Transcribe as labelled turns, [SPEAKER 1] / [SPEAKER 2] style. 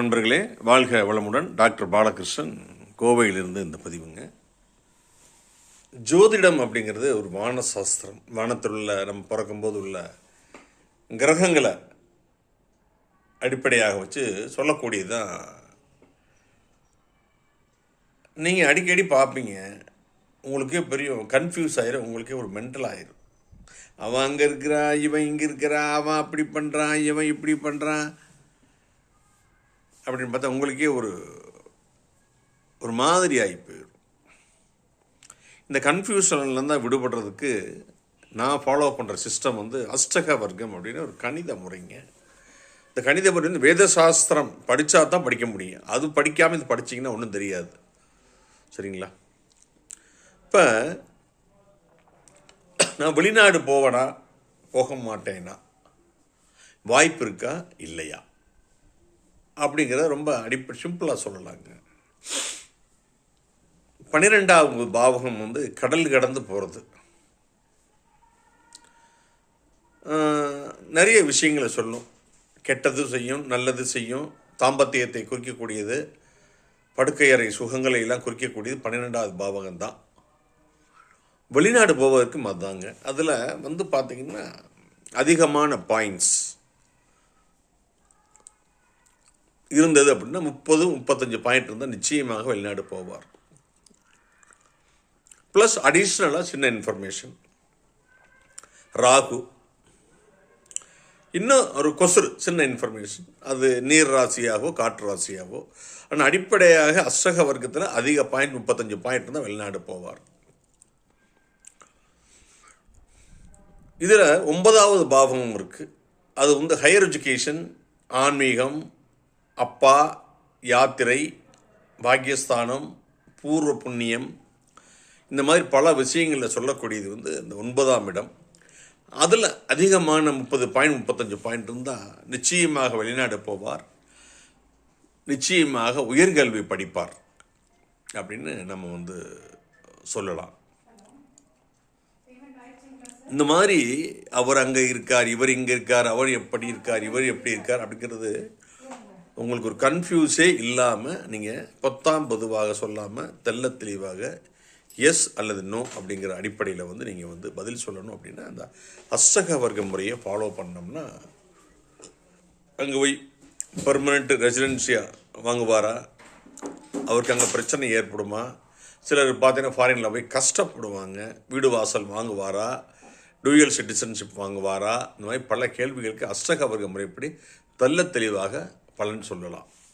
[SPEAKER 1] நண்பர்களே, வாழ்க வளமுடன். டாக்டர் பாலகிருஷ்ணன், கோவையிலிருந்து இந்த பதிவுங்க. ஜோதிடம் அப்படிங்கிறது ஒரு வான சாஸ்திரம். வானத்தில் உள்ள நம்ம பிறக்கும்போது உள்ள கிரகங்களை அடிப்படையாக வச்சு சொல்லக்கூடியது தான். நீங்கள் அடிக்கடி பார்ப்பீங்க, உங்களுக்கே பெரிய கன்ஃபியூஸ் ஆயிரும், உங்களுக்கே ஒரு மென்டல் ஆயிரும். அவன் அங்கே இருக்கிறான், இவன் இங்கே இருக்கிறான், அவன் அப்படி பண்ணுறான், இவன் இப்படி பண்ணுறான் அப்படின்னு பார்த்தா உங்களுக்கே ஒரு மாதிரி ஆகி போயிடும். இந்த கன்ஃபியூஷன்லேருந்து தான் விடுபடுறதுக்கு நான் ஃபாலோ பண்ணுற சிஸ்டம் அஷ்டக வர்க்கம் அப்படின்னு ஒரு கணித முறைங்க. இந்த கணித முறை வேத சாஸ்திரம் படித்தா தான் படிக்க முடியும். அது படிக்காமல் இது படிச்சிங்கன்னா ஒன்றும் தெரியாது. சரிங்களா? இப்போ நான் வெளிநாடு போவேனா போக மாட்டேன்னா வாய்ப்பு இருக்கா இல்லையா அப்படிங்கிறத ரொம்ப சிம்பிளாக சொல்லலாங்க. 12வது பாவகம் கடல் கடந்து போகிறது. நிறைய விஷயங்களை சொல்லும். கெட்டது செய்யும், நல்லது செய்யும். தாம்பத்தியத்தை குறிக்கக்கூடியது, படுக்கையறை சுகங்களை எல்லாம் குறிக்கக்கூடியது 12வது பாவகம் தான். வெளிநாடு போவதற்கு அதுதாங்க. அதில் பார்த்திங்கன்னா அதிகமான பாயிண்ட்ஸ் இருந்தது அப்படின்னா 30-35 பாயிண்ட் இருந்தால் நிச்சயமாக வெளிநாடு போவார். ப்ளஸ் அடிஷ்னலாக சின்ன இன்ஃபர்மேஷன். ராகு இன்னும் ஒரு கொசுறு சின்ன இன்ஃபர்மேஷன். அது நீர் ராசியாகவோ காற்று ராசியாகவோ. ஆனால் அடிப்படையாக அஷ்டக வர்க்கத்தில் அதிக பாயிண்ட் 35 பாயிண்ட் இருந்தால் வெளிநாடு போவார். இதில் 9வது பாவமும் இருக்குது. அது ஹையர் எஜுகேஷன், ஆன்மீகம், அப்பா, யாத்திரை, பாக்கியஸ்தானம், பூர்வ புண்ணியம், இந்த மாதிரி பல விஷயங்களில் சொல்லக்கூடியது இந்த 9ஆம் இடம். அதில் அதிகமான 30 பாயிண்ட் 35 பாயிண்ட் இருந்தால் நிச்சயமாக வெளிநாடு போவார், நிச்சயமாக உயர்கல்வி படிப்பார் அப்படின்னு நம்ம சொல்லலாம். இந்த மாதிரி அவர் அங்கே இருக்கார், இவர் இங்கே இருக்கார், அவர் எப்படி இருக்கார், இவர் எப்படி இருக்கார் அப்படிங்கிறது உங்களுக்கு ஒரு கன்ஃபியூஸே இல்லாமல் நீங்கள் பொதுவாக சொல்லாமல் தெள்ள தெளிவாக எஸ் அல்லது நோ அப்படிங்கிற அடிப்படையில் நீங்கள் பதில் சொல்லணும். அப்படின்னா அந்த அஷ்டக வர்க்க முறையை ஃபாலோ பண்ணோம்னா அங்கே போய் பெர்மனெண்ட் ரெசிடென்சியாக வாங்குவாரா, அவருக்கு அங்கே பிரச்சனை ஏற்படுமா, சிலர் பார்த்தீங்கன்னா ஃபாரினில் போய் கஷ்டப்படுவாங்க, வீடு வாசல் வாங்குவாரா, டூயல் சிட்டிசன்ஷிப் வாங்குவாரா, இந்த மாதிரி பல கேள்விகளுக்கு அஷ்டக வர்க்க முறைப்படி தெள்ள தெளிவாக பலன் சொல்லலாம்.